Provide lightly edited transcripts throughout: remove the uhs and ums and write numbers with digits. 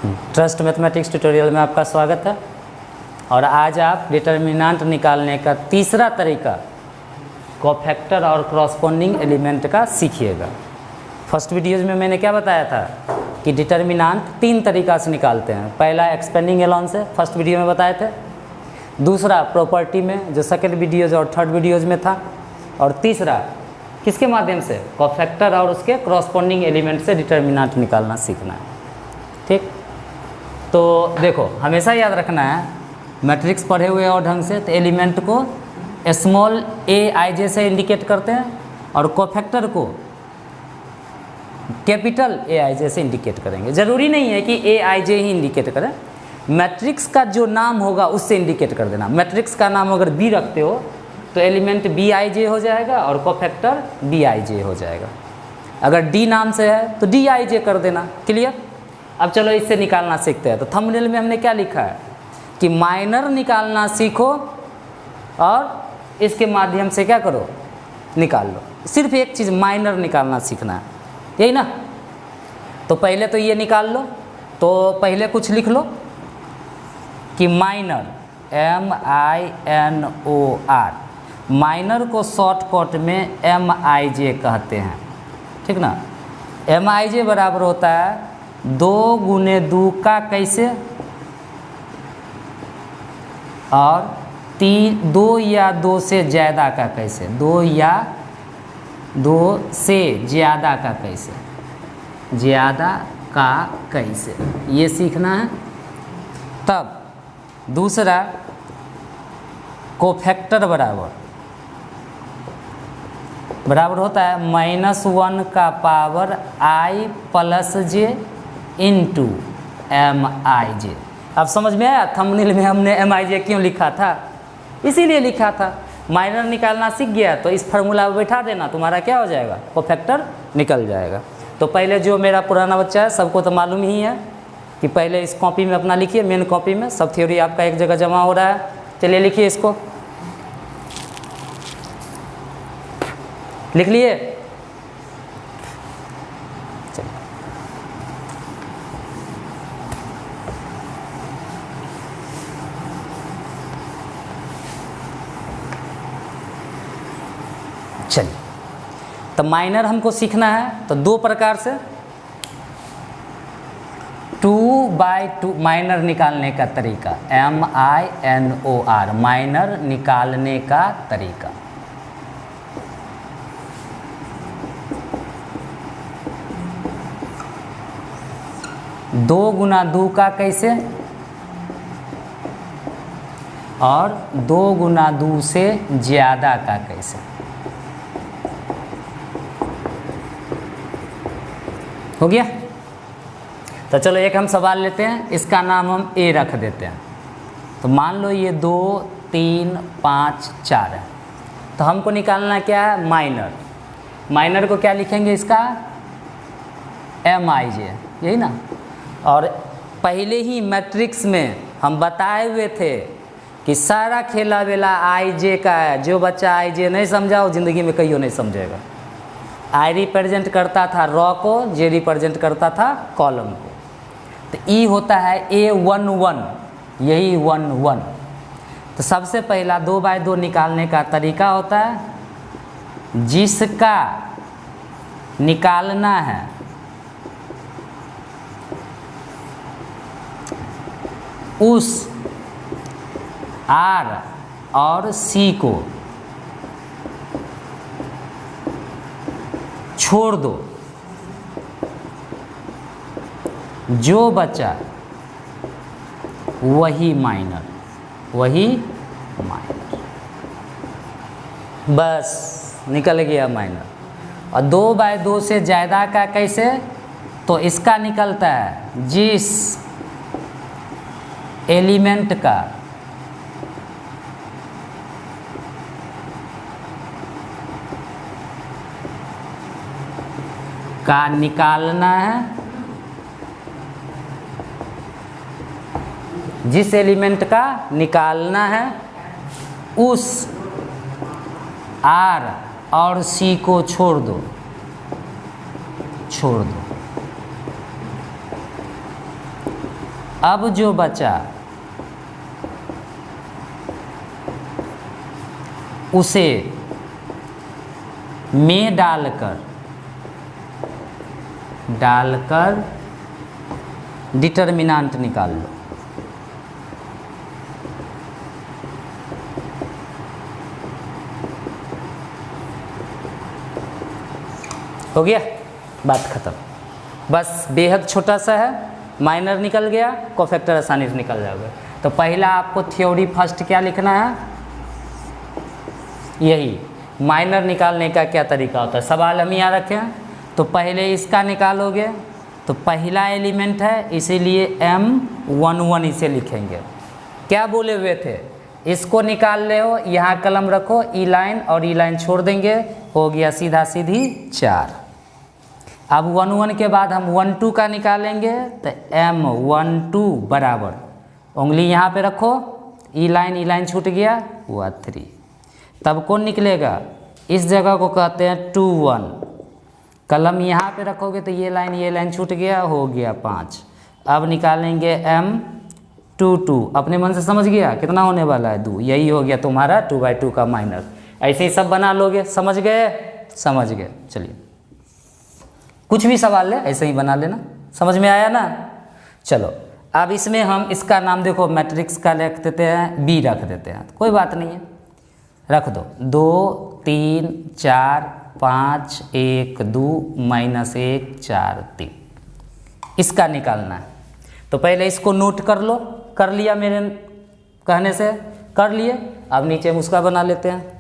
Trust mathematics tutorial में आपका स्वागत है। और आज आप डिटर्मिनेंट निकालने का तीसरा तरीका कोफैक्टर और क्रॉसपोंडिंग एलिमेंट का सीखिएगा। फर्स्ट वीडियोज़ में मैंने क्या बताया था कि डिटर्मिनेंट तीन तरीका से निकालते हैं। पहला एक्सपेंडिंग एलॉन से फर्स्ट वीडियो में बताए थे, दूसरा प्रॉपर्टी में जो सेकेंड वीडियोज़ और थर्ड वीडियोज़ में था, और तीसरा किसके माध्यम से, कोफैक्टर और उसके क्रॉसपोंडिंग एलिमेंट से डिटर्मिनेंट निकालना सीखना है। ठीक, तो देखो हमेशा याद रखना है, मैट्रिक्स पढ़े हुए और ढंग से तो एलिमेंट को स्मॉल ए आई जे से इंडिकेट करते हैं और कोफैक्टर को कैपिटल ए आई जे से इंडिकेट करेंगे। ज़रूरी नहीं है कि ए आई जे ही इंडिकेट करें, मैट्रिक्स का जो नाम होगा उससे इंडिकेट कर देना। मैट्रिक्स का नाम अगर बी रखते हो तो एलिमेंट बी आई जे हो जाएगा और कोफैक्टर बी आई जे हो जाएगा। अगर डी नाम से है तो डी आई जे कर देना। क्लियर? अब चलो इससे निकालना सीखते हैं। तो थंबनेल में हमने क्या लिखा है कि माइनर निकालना सीखो और इसके माध्यम से क्या करो, निकाल लो। सिर्फ एक चीज़ माइनर निकालना सीखना है, यही ना। तो पहले तो ये निकाल लो, तो पहले कुछ लिख लो कि माइनर MINOR, माइनर को शॉर्टकट में MIJ कहते हैं। ठीक ना। MIJ बराबर होता है 2 गुने 2 का कैसे और 2 या 2 से ज़्यादा का कैसे, 2 या 2 से ज़्यादा का कैसे, ज़्यादा का कैसे, ये सीखना है। तब दूसरा कोफैक्टर बराबर होता है -1 का power I plus J into MIJ। अब समझ में आया थंबनेल में हमने MIJ क्यों लिखा था, इसीलिए लिखा था। माइनर निकालना सीख गया तो इस फार्मूला में बैठा देना, तुम्हारा क्या हो जाएगा, कोफैक्टर निकल जाएगा। तो पहले जो मेरा पुराना बच्चा है सबको तो मालूम ही है कि पहले इस कॉपी में अपना लिखिए, मेन कॉपी में सब थ्योरी आपका एक जगह जमा हो रहा है। चलिए लिखिए, इसको लिख लिए। चलिए, तो माइनर हमको सीखना है तो दो प्रकार से, 2/2 माइनर निकालने का तरीका, MINOR, माइनर निकालने का तरीका। दो गुना 2 का कैसे और 2 गुना 2 से ज़्यादा का कैसे। हो गया? तो चलो एक हम सवाल लेते हैं, इसका नाम हम ए रख देते हैं। तो मान लो ये 2 3 5 4 है, तो हमको निकालना क्या है, माइनर। माइनर को क्या लिखेंगे, इसका MIJ, यही ना। और पहले ही मैट्रिक्स में हम बताए हुए थे कि सारा खेला वेला IJ का है। जो बच्चा IJ नहीं समझा वो ज़िंदगी में कहियो नहीं समझेगा। I रिप्रेजेंट करता था रॉ को, J रिप्रेजेंट करता था कॉलम को। तो E होता है A11, यही 1 1। तो सबसे पहला 2/2 निकालने का तरीका होता है, जिसका निकालना है उस R और C को छोड़ दो, जो बचा वही माइनर, वही माइनर। बस निकल गया माइनर। और 2/2 से ज़्यादा का कैसे, तो इसका निकलता है जिस एलिमेंट का निकालना है, जिस एलिमेंट का निकालना है उस R और C को छोड़ दो, अब जो बचा उसे में डालकर डिटर्मिनेंट निकाल लो। हो गया, बात खत्म। बस बेहद छोटा सा है, माइनर निकल गया, कोफैक्टर आसानी से निकल जाओगे। तो पहला आपको थ्योरी फर्स्ट क्या लिखना है, यही माइनर निकालने का क्या तरीका होता है। सवाल हम यहाँ रखे हैं, तो पहले इसका निकालोगे, तो पहला एलिमेंट है इसीलिए M11 इसे लिखेंगे। क्या बोले हुए थे, इसको निकाल ले हो, यहाँ कलम रखो, ई लाइन और ई लाइन छोड़ देंगे, हो गया सीधा सीधी 4। अब 11 के बाद हम 12 का निकालेंगे, तो M12 बराबर, उंगली यहाँ पे रखो, ई लाइन छूट गया, हुआ 3। तब कौन निकलेगा, इस जगह को कहते हैं 21। कलम यहाँ पे रखोगे तो ये लाइन छूट गया, हो गया 5। अब निकालेंगे M22, अपने मन से समझ गया कितना होने वाला है 2, यही हो गया तुम्हारा 2/2 का माइनर। ऐसे ही सब बना लोगे, समझ गए, समझ गए। चलिए कुछ भी सवाल है ऐसे ही बना लेना, समझ में आया ना। चलो अब इसमें हम इसका नाम देखो, मैट्रिक्स का लिख देते हैं, बी रख देते हैं, कोई बात नहीं है, रख दो। 2 3 4 5 1 2 -1 4 3, इसका निकालना है। तो पहले इसको नोट कर लो, कर लिया मेरे कहने से, कर लिए। अब नीचे हम उसका बना लेते हैं।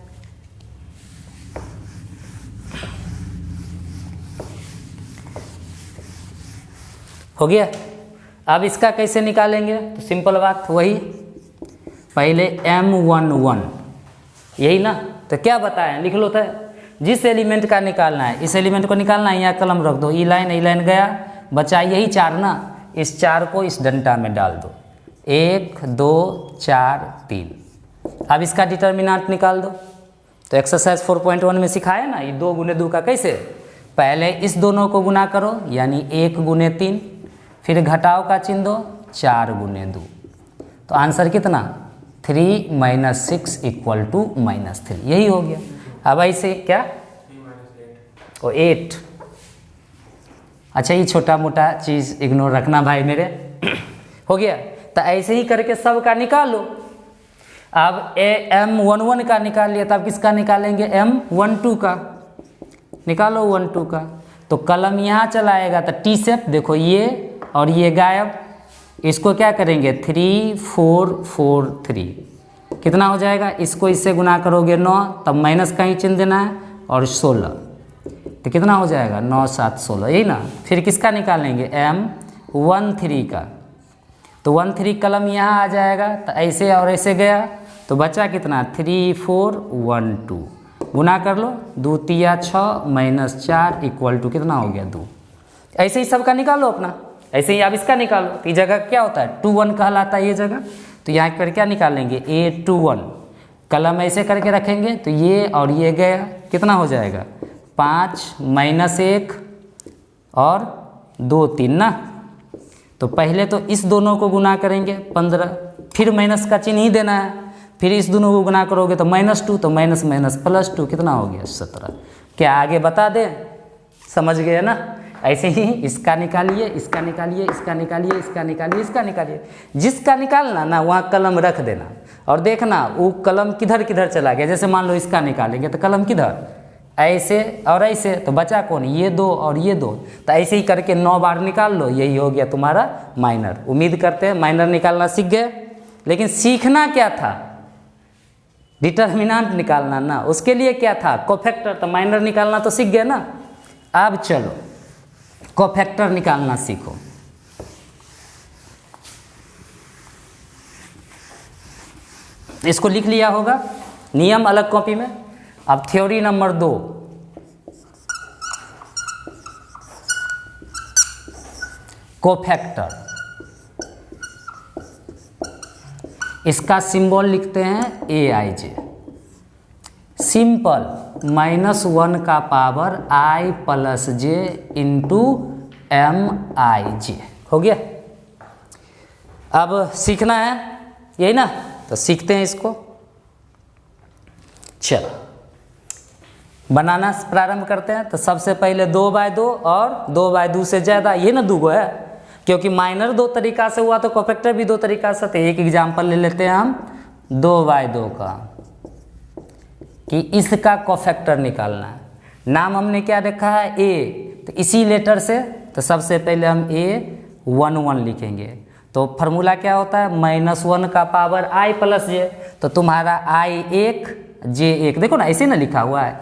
हो गया। अब इसका कैसे निकालेंगे, तो सिंपल बात वही, पहले M11 यही ना, तो क्या बताएं, लिख लो। तो जिस एलिमेंट का निकालना है, इस एलिमेंट को निकालना है, यहाँ कलम रख दो, ई लाइन गया, बचा यही 4 ना, इस 4 को इस डंडा में डाल दो, 1 2 4 3। अब इसका डिटर्मिनेंट निकाल दो। तो एक्सरसाइज 4.1 में सिखाया ना, ये 2 × 2 का कैसे, पहले इस दोनों को गुना करो, यानी 1 × 3, फिर घटाव का चिन्ह दो, 4 × 2। तो आंसर कितना, 3 - 6 = -3, यही हो गया। अब ऐसे क्या, 8। अच्छा, ये छोटा मोटा चीज़ इग्नोर रखना भाई मेरे। हो गया। तो ऐसे ही करके सब का निकालो। अब M11 का निकाल लिया, तब किसका निकालेंगे, M12 का निकालो, 12 का। तो कलम यहाँ चलाएगा तो टी शेप, देखो ये और ये गायब, इसको क्या करेंगे, 3 4 4 3, कितना हो जाएगा, इसको इससे गुना करोगे 9, तब माइनस का ही चिन्ह देना है, और 16, तो कितना हो जाएगा, 9 7 16, यही ना। फिर किसका निकालेंगे, M13 का। तो 13 कलम यहाँ आ जाएगा, तो ऐसे और ऐसे गया, तो बचा कितना, 3 4 1 2, गुना कर लो, 2 3 6 -4 = कितना हो गया, 2। ऐसे ही सबका निकालो अपना, ऐसे ही आप इसका निकालो। तो ये जगह क्या होता है, 21 कहलाता है ये जगह। तो यहाँ पर क्या निकालेंगे, A21, कलम ऐसे करके रखेंगे, तो ये और ये गया, कितना हो जाएगा, 5 -1 और 2 3 ना। तो पहले तो इस दोनों को गुना करेंगे 15, फिर माइनस का चिन्ह ही देना है, फिर इस दोनों को गुना करोगे तो -2, तो माइनस +2, कितना हो गया, 17। क्या आगे बता दें, समझ गए ना। ऐसे ही इसका निकालिए, इसका निकालिए, इसका निकालिए, इसका निकालिए, इसका निकालिए, जिसका निकालना ना वहाँ कलम रख देना, और देखना वो कलम किधर किधर चला गया। जैसे मान लो इसका निकालेंगे तो कलम किधर, ऐसे और ऐसे, तो बचा कौन, ये 2 और ये 2। तो ऐसे ही करके 9 बार निकाल लो, यही हो गया तुम्हारा माइनर। उम्मीद करते हैं माइनर निकालना सीख गए। लेकिन सीखना क्या था, डिटर्मिनेंट निकालना ना, उसके लिए क्या था, कोफैक्टर। तो माइनर निकालना तो सीख गए ना। अब चलो कोफैक्टर निकालना सीखो। इसको लिख लिया होगा, नियम अलग कॉपी में। अब थ्योरी नंबर 2, कोफैक्टर। इसका सिंबल लिखते हैं AIJ, सिंपल, -1 का पावर I + J × MIJ, हो गया। अब सीखना है यही ना, तो सीखते हैं इसको। चलो बनाना प्रारंभ करते हैं। तो सबसे पहले 2/2 और 2/2 से ज़्यादा, ये ना 2 है, क्योंकि माइनर 2 तरीका से हुआ तो कोफैक्टर भी 2 तरीका से। तो एक एग्जाम्पल ले लेते हैं हम 2/2 का, कि इसका कोफैक्टर निकालना है। नाम हमने क्या रखा है, ए, तो इसी लेटर से तो सबसे पहले हम A11 लिखेंगे। तो फार्मूला क्या होता है, -1 का पावर i प्लस जे। तो तुम्हारा i1 j1, देखो ना ऐसे ना लिखा हुआ है,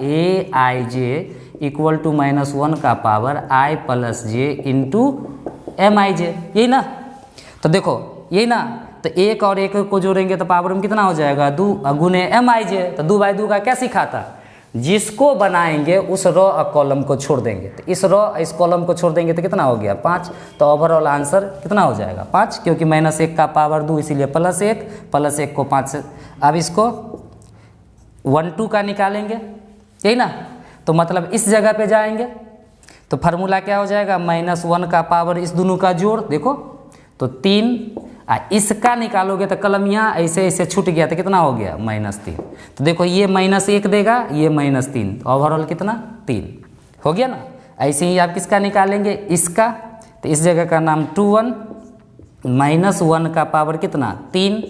aij इक्वल टू -1 का power i plus J into mij, यही ना। तो देखो यही ना, तो 1 और 1 को जोड़ेंगे तो पावर में कितना हो जाएगा, 2 गुने mij। तो 2/2 का क्या सीखा था, जिसको बनाएंगे उस रो और कॉलम को छोड़ देंगे। तो इस रो इस कॉलम को छोड़ देंगे तो कितना हो गया, 5। तो ओवरऑल आंसर कितना हो जाएगा, 5, क्योंकि -1 का पावर 2 इसीलिए +1 को 5 से। अब इसको 1 2 का निकालेंगे, यही ना। तो मतलब इस जगह पे जाएंगे तो फार्मूला क्या हो जाएगा, -1 का पावर इस दोनों का जोड़, देखो तो 3, इसका निकालोगे तो कलम यहाँ ऐसे ऐसे छूट गया तो कितना हो गया, -3। तो देखो ये -1 देगा, ये -3, ओवरऑल कितना, 3 हो गया ना। ऐसे ही आप किसका निकालेंगे, इसका। तो इस जगह का नाम 21, -1 का पावर कितना, 3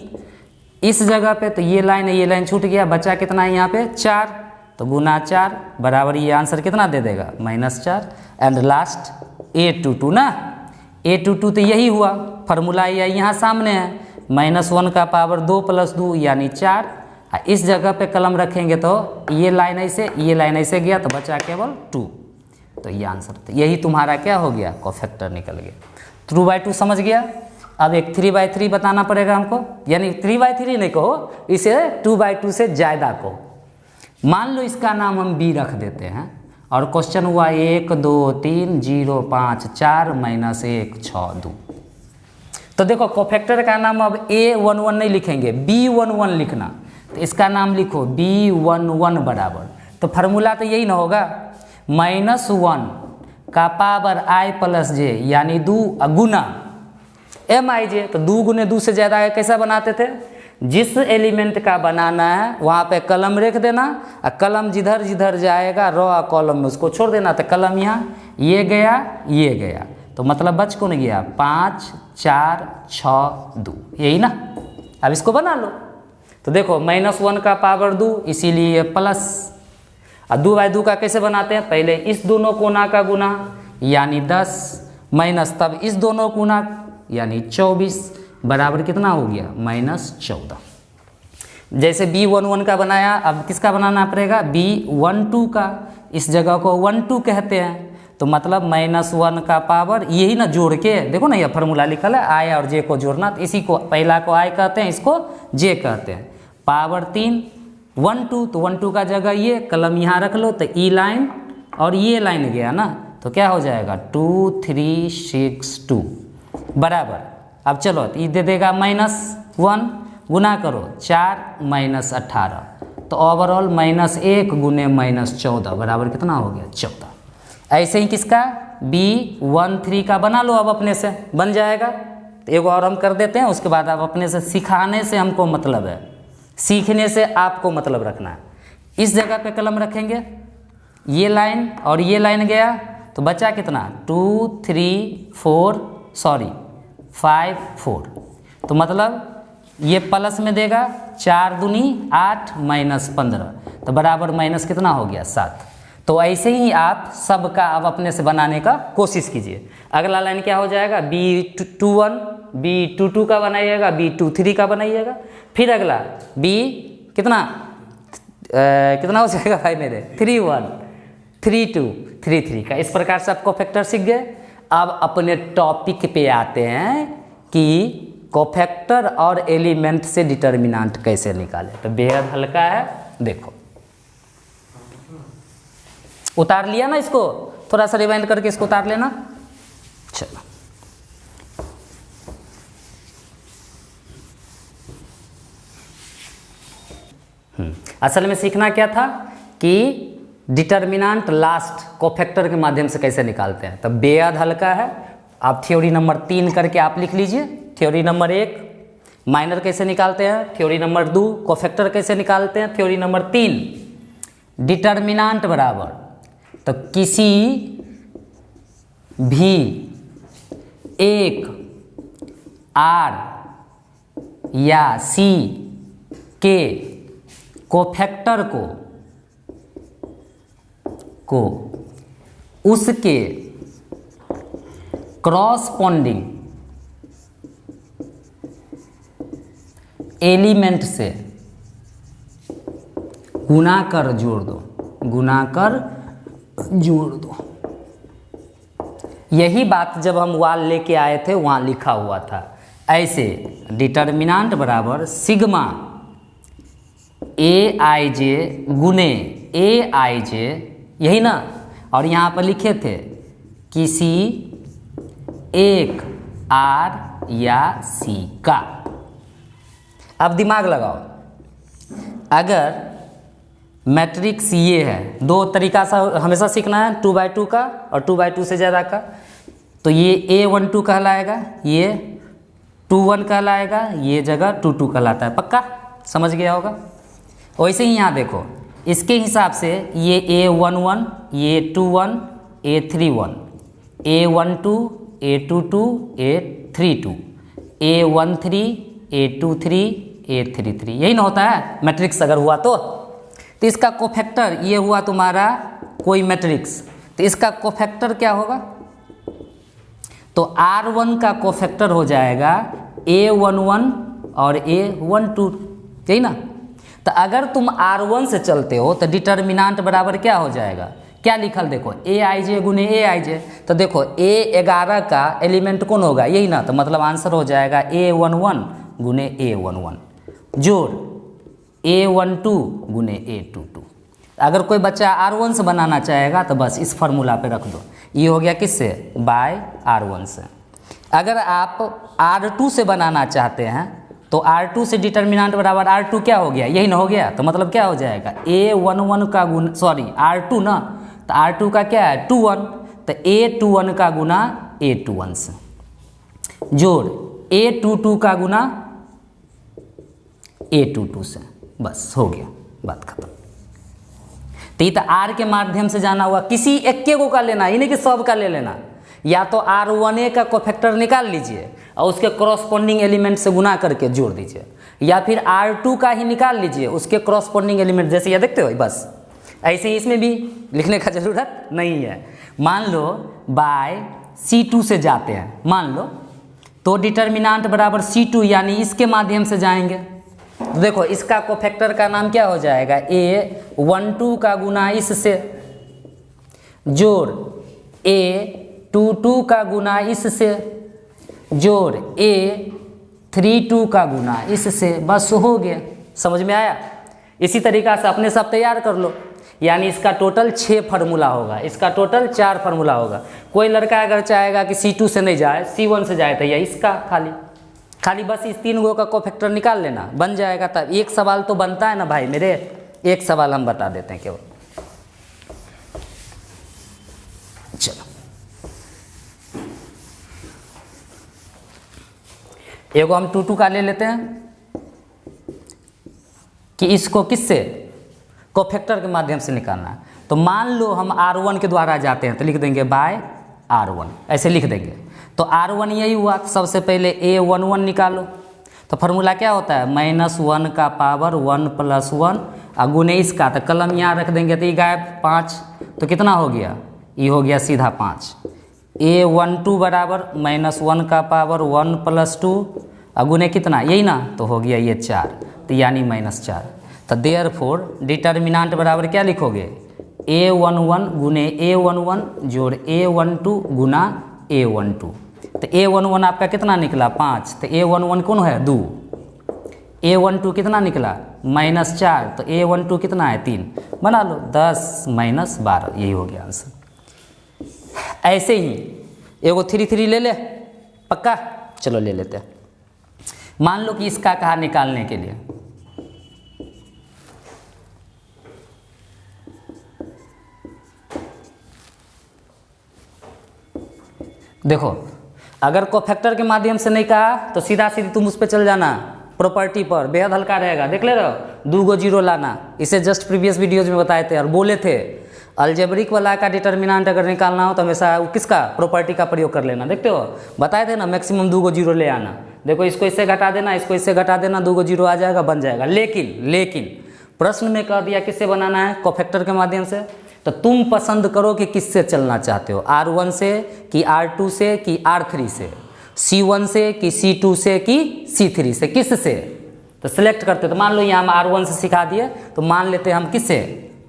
इस जगह पे। तो ये लाइन छूट गया, बचा कितना है यहाँ पे, 4। तो गुना 4 बराबर ये आंसर कितना दे देगा, -4। एंड लास्ट A22 ना, A22 तो यही हुआ फार्मूला, ये यहाँ सामने है, -1 का पावर 2 + 2 यानी 4। इस जगह पे कलम रखेंगे तो ये लाइन ऐसे गया, तो बचा केवल 2। तो ये आंसर, तो यही तुम्हारा क्या हो गया, कोफैक्टर निकल गया। 2/2 समझ गया। अब एक 3/3 बताना पड़ेगा हमको, यानी 3/3 नहीं कहो, इसे 2/2 से ज़्यादा कहो। मान लो इसका नाम हम B रख देते हैं, और क्वेश्चन हुआ 1 2 3 0 5 4 -1 6 2। तो देखो कोफैक्टर का नाम अब A11 नहीं लिखेंगे, B11 लिखना। तो इसका नाम लिखो B11 बराबर, तो फार्मूला तो यही ना होगा, -1 का पावर i प्लस जे यानी 2 गुना mij। तो 2 गुने 2 से ज़्यादा है, कैसा बनाते थे, जिस एलिमेंट का बनाना है वहाँ पे कलम रख देना, और कलम जिधर जिधर जाएगा रो और कॉलम में उसको छोड़ देना। तो कलम यहाँ ये गया, तो मतलब बच कौन गया, 5 4 6 2, यही ना। अब इसको बना लो। तो देखो -1 का पावर 2 इसीलिए प्लस। और 2/2 का कैसे बनाते हैं, पहले इस दोनों कोना का गुना यानी 10 माइनस, तब इस दोनों कोना यानी 24 बराबर कितना हो गया, -14। जैसे B11 का बनाया, अब किसका बनाना पड़ेगा, B12 का। इस जगह को 1 2 कहते हैं, तो मतलब -1 का पावर यही ना जोड़ के, देखो ना ये फार्मूला लिखल है, i और j को जोड़ना। तो इसी को पहला को i कहते हैं, इसको j कहते हैं। पावर 3 1 2, तो 1 2 का जगह ये कलम यहाँ रख लो, तो ई लाइन और ये लाइन गया ना, तो क्या हो जाएगा 2 3 6 2 बराबर। अब चलो ये दे देगा -1, गुना करो 4 -18, तो ओवरऑल -1 गुने -14 बराबर कितना हो गया, 14। ऐसे ही किसका B13 का बना लो, अब अपने से बन जाएगा। तो एक और हम कर देते हैं, उसके बाद आप अपने से, सिखाने से हमको मतलब है, सीखने से आपको मतलब रखना है। इस जगह पे कलम रखेंगे, ये लाइन और ये लाइन गया, तो बचा कितना 2 3 4 5 4। तो मतलब ये प्लस में देगा, 4 दूनी 8 -15, तो बराबर माइनस कितना हो गया 7। तो ऐसे ही आप सबका अब अपने से बनाने का कोशिश कीजिए। अगला लाइन क्या हो जाएगा, B21 B22 का बनाइएगा, B23 का बनाइएगा। फिर अगला B कितना हो जाएगा भाई मेरे, 31 32 33 का। इस प्रकार से आप कोफैक्टर सीख गए। अब अपने टॉपिक पे आते हैं कि कोफैक्टर और एलिमेंट से डिटर्मिनेंट कैसे निकालें। तो बेहद हल्का है, देखो उतार लिया ना, इसको थोड़ा सा रिवाइंड करके इसको उतार लेना। चलो असल में सीखना क्या था कि डिटर्मिनेंट लास्ट कोफैक्टर के माध्यम से कैसे निकालते हैं। तो बेहद हल्का है। आप थ्योरी नंबर 3 करके आप लिख लीजिए, थ्योरी नंबर 1 माइनर कैसे निकालते हैं, थ्योरी नंबर 2 कोफैक्टर कैसे निकालते हैं, थ्योरी नंबर 3 डिटर्मिनांट बराबर, तो किसी भी एक आर या सी के कोफैक्टर को उसके क्रॉसपोंडिंग एलिमेंट से गुना कर जोड़ दो, गुना कर जोड़ दो। यही बात जब हम वाल लेके आए थे वहाँ लिखा हुआ था ऐसे, डिटर्मिनांट बराबर सिग्मा ए आई जे गुने ए आई जे, यही ना। और यहाँ पर लिखे थे किसी एक आर या सी का। अब दिमाग लगाओ, अगर मैट्रिक्स ये है, दो तरीका से हमेशा सीखना है, 2/2 का और 2/2 से ज़्यादा का, तो ये A12 कहलाएगा, ये 21 कहलाएगा, ये जगह 22 कहलाता है, पक्का समझ गया होगा। वैसे ही यहाँ देखो, इसके हिसाब से ये A11, ये 21, A31, A12, A22, A32, A13, A23, A33, यही ना होता है मैट्रिक्स अगर हुआ तो इसका कोफैक्टर ये हुआ तुम्हारा कोई मैट्रिक्स, तो इसका कोफैक्टर क्या होगा, तो R1 का कोफैक्टर हो जाएगा A11 और A12, यही ना। तो अगर तुम R1 से चलते हो तो डिटर्मिनांट बराबर क्या हो जाएगा, क्या लिखल देखो ए आई जे गुने ए आई जे, तो देखो A11 का एलिमेंट कौन होगा, यही ना, तो मतलब आंसर हो जाएगा A11 गुने A11 जोड़ A12 गुने A22। अगर कोई बच्चा R1 से बनाना चाहेगा तो बस इस फार्मूला पे रख दो, ये हो गया किससे, बाय R1 से। अगर आप R2 से बनाना चाहते हैं तो R2 से डिटर्मिनांट बराबर R2 क्या हो गया, यही ना हो गया, तो मतलब क्या हो जाएगा A11 का गुना, सॉरी R2 ना, तो R2 का क्या है 21, तो A21 का गुना A21 से जोड़ A22 का गुना A22 से, बस हो गया, बात खत्म। तो ये तो R के माध्यम से जाना हुआ, किसी एक को का लेना, ये नहीं कि सब का ले लेना, या तो R1A का कोफैक्टर निकाल लीजिए और उसके क्रॉसपोंडिंग एलिमेंट से गुना करके जोड़ दीजिए, या फिर R2 का ही निकाल लीजिए उसके क्रॉसपोंडिंग एलिमेंट, जैसे ये देखते हो, बस ऐसे ही इसमें भी लिखने का ज़रूरत नहीं है। मान लो बाय C2 से जाते हैं, मान लो, तो डिटर्मिनांट बराबर C2 यानी इसके माध्यम से जाएंगे, तो देखो इसका कोफैक्टर का नाम क्या हो जाएगा, A12 का गुना इससे जोड़ A22 का गुना इससे जोड़ A32 का गुना इससे, बस हो गया, समझ में आया। इसी तरीक़ा से अपने सब तैयार कर लो, यानी इसका टोटल 6 फार्मूला होगा, इसका टोटल 4 फार्मूला होगा। कोई लड़का अगर चाहेगा कि C2 से नहीं जाए C1 से जाए तो या इसका खाली बस इस 3 गो का कोफैक्टर निकाल लेना, बन जाएगा। तब एक सवाल तो बनता है ना भाई मेरे, एक सवाल हम बता देते हैं केवल। चलो एगो हम 2 का ले लेते हैं कि इसको किससे, कोफैक्टर के माध्यम से निकालना है। तो मान लो हम R1 के द्वारा जाते हैं तो लिख देंगे बाय R1, ऐसे लिख देंगे। तो R1 यही हुआ, सबसे पहले A11 निकालो, तो फार्मूला क्या होता है, -1 का पावर 1 + 1 और गुने इसका, तो कलम यहाँ रख देंगे तो ये गायब 5, तो कितना हो गया, ये हो गया सीधा 5। A12 बराबर -1 का पावर 1 + 2 और गुने कितना, यही ना, तो हो गया ये 4, तो यानी -4। तो देयरफॉर डिटर्मिनांट बराबर क्या लिखोगे, A11 गुने A11 जोड़ A12 गुना A12, तो A11 आपका कितना निकला 5, तो A11 कौन है 2, A12 कितना निकला -4, तो A12 कितना है 3, बना लो 10 - 12, यही हो गया आंसर। ऐसे ही एगो 3 ले ले, पक्का, चलो ले लेते हैं। मान लो कि इसका कहा निकालने के लिए, देखो अगर कोफैक्टर के माध्यम से नहीं कहा तो सीधा सीधी तुम उस पर चल जाना, प्रॉपर्टी पर, बेहद हल्का रहेगा, देख ले रहे हो, 2 गो जीरो लाना। इसे जस्ट प्रीवियस वीडियोज में बताए थे और बोले थे अलजेब्रिक वाला का डिटर्मिनेंट अगर निकालना हो तो हमेशा किसका, प्रॉपर्टी का प्रयोग कर लेना। देखते हो बताए थे ना, मैक्सिमम 2 गो जीरो ले आना। देखो इसको इससे घटा देना, इसको इससे घटा देना, 2 गो जीरो आ जाएगा, बन जाएगा। लेकिन प्रश्न में कह दिया किससे बनाना है, कोफैक्टर के माध्यम से। तो तुम पसंद करो कि किससे चलना चाहते हो, R1 से कि R2 से कि R3 से, C1 से कि C2 से कि C3 से, किस से तो सिलेक्ट करते। तो मान लो यहाँ हम R1 से सिखा दिए, तो मान लेते हैं हम किससे,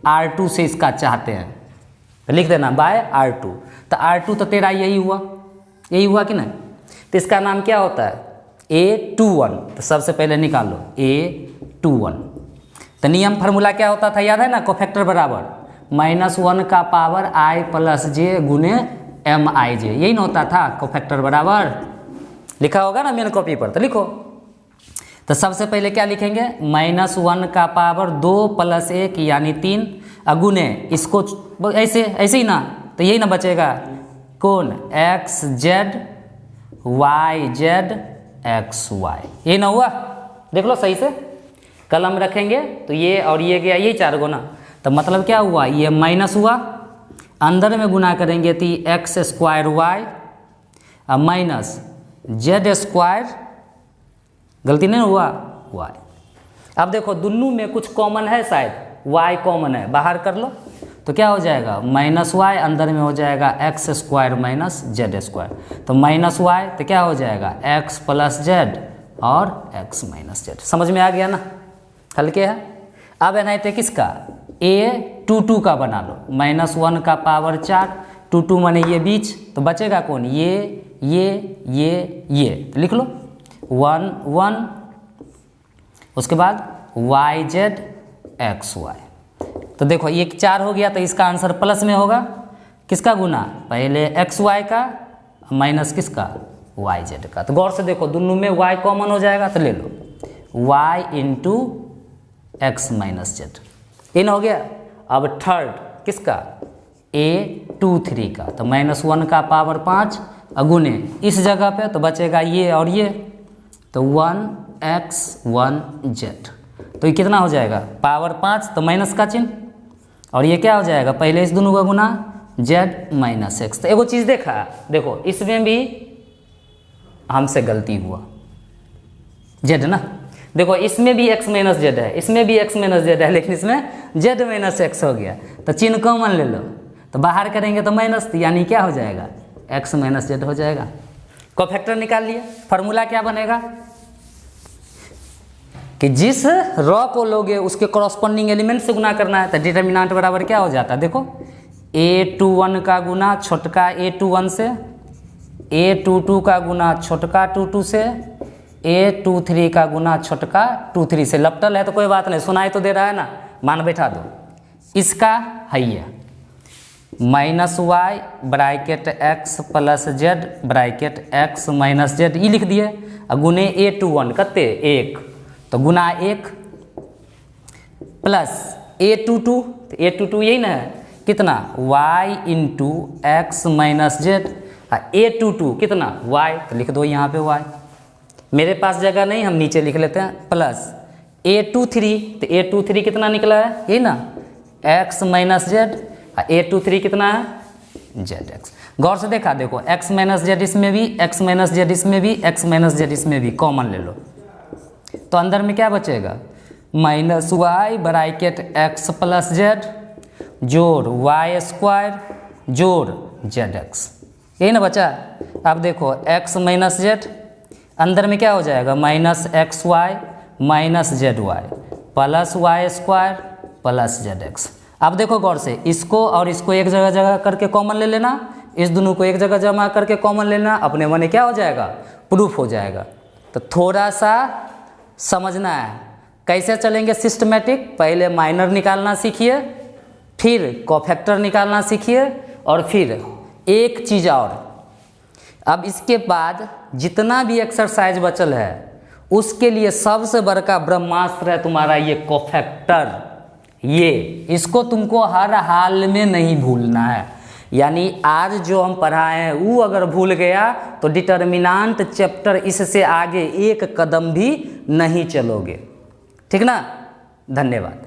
R2 से इसका चाहते हैं, तो लिख देना बाय R2। तो R2 तो तेरा यही हुआ कि नहीं। तो इसका नाम क्या होता है, A21। तो सबसे पहले निकालो A21। तो नियम फार्मूला क्या होता था, याद है ना, कोफैक्टर बराबर -1 का पावर i प्लस j गुने MIJ, यही ना होता था कोफैक्टर बराबर। लिखा होगा ना मेन कॉपी पर, तो लिखो। तो सबसे पहले क्या लिखेंगे, -1 का पावर 2 + 1 यानी 3 गुने इसको ऐसे ही ना, तो यही ना बचेगा, कौन, XZ YZ XY, यही ना हुआ। देख लो सही से, कलम रखेंगे तो ये और ये गया, यही 4 गो ना। तो मतलब क्या हुआ, ये माइनस हुआ, अंदर में गुना करेंगे तो x² y माइनस z², गलती नहीं हुआ, y। अब देखो दोनों में कुछ कॉमन है, शायद y कॉमन है, बाहर कर लो तो क्या हो जाएगा, -y, अंदर में हो जाएगा x² माइनस z²। तो -y तो क्या हो जाएगा, x + z और x - z। समझ में आ गया ना, हल्के है। अब एनाइटे किसका, A22 का बना लो, -1 का पावर 4, 22 माने ये बीच, तो बचेगा कौन, ये, तो लिख लो 1 1, उसके बाद YZ XY। तो देखो ये 4 हो गया, तो इसका आंसर प्लस में होगा, किसका गुना, पहले XY का माइनस किसका, YZ का। तो गौर से देखो दोनों में y कॉमन हो जाएगा, तो ले लो y × x - z, इन हो गया। अब थर्ड किसका, A23 का, तो -1 का पावर 5 गुने इस जगह पे, तो बचेगा ये और ये, तो 1x 1z। तो ये कितना हो जाएगा, पावर 5 तो माइनस का चिन्ह, और ये क्या हो जाएगा, पहले इस दोनों का गुना z - x। तो एगो चीज़ देखा, देखो इसमें भी हमसे गलती हुआ, z ना, देखो इसमें भी x - z है, इसमें भी x - z है, लेकिन इसमें z - x हो गया। तो चिन्ह कॉमन ले लो, तो बाहर करेंगे तो माइनस, यानी क्या हो जाएगा, x - z हो जाएगा। कोफैक्टर निकाल लिया, फार्मूला क्या बनेगा कि जिस रॉ को लोगे उसके कॉरस्पॉन्डिंग एलिमेंट से गुना करना है। तो डिटर्मिनेंट बराबर क्या हो जाता है, देखो A21 का गुना छोटका A21 से, A22 का गुना छोटका 22 से, A23 का गुना छोटका 23 से। लपटल है तो कोई बात नहीं, सुनाई तो दे रहा है ना, मान बैठा दो। इसका है ये -y bracket x + z bracket x - z, ये लिख दिए, गुने A21 कते 1, तो गुना 1 प्लस A22, तो A22 यही ना है, कितना y × x - z, A22 कितना y, तो लिख दो यहाँ पे y। मेरे पास जगह नहीं, हम नीचे लिख लेते हैं, प्लस A23, तो A23 कितना निकला है, यही ना, x - z, A23 कितना है zx। गौर से देखा, देखो x - z इसमें भी, x - z इसमें भी, x - z इसमें भी, कॉमन ले लो, तो अंदर में क्या बचेगा, -y ब्रैकेट x + z जोड़ y² जोड़ zx, यही ना बचा। अब देखो x - z, अंदर में क्या हो जाएगा, -xy -zy plus y² plus zx। अब देखो गौर से, इसको और इसको एक जगह करके कॉमन ले लेना, इस दोनों को एक जगह जमा करके कॉमन लेना, अपने मने क्या हो जाएगा, प्रूफ हो जाएगा। तो थोड़ा सा समझना है कैसे चलेंगे सिस्टमेटिक, पहले माइनर निकालना सीखिए, फिर कोफैक्टर निकालना सीखिए, और फिर एक चीज़ और, अब इसके बाद जितना भी एक्सरसाइज बचल है उसके लिए सबसे बड़का ब्रह्मास्त्र है तुम्हारा ये कोफैक्टर। ये इसको तुमको हर हाल में नहीं भूलना है, यानी आज जो हम पढ़ाए हैं वो अगर भूल गया तो डिटर्मिनांट चैप्टर इससे आगे एक कदम भी नहीं चलोगे। ठीक ना, धन्यवाद।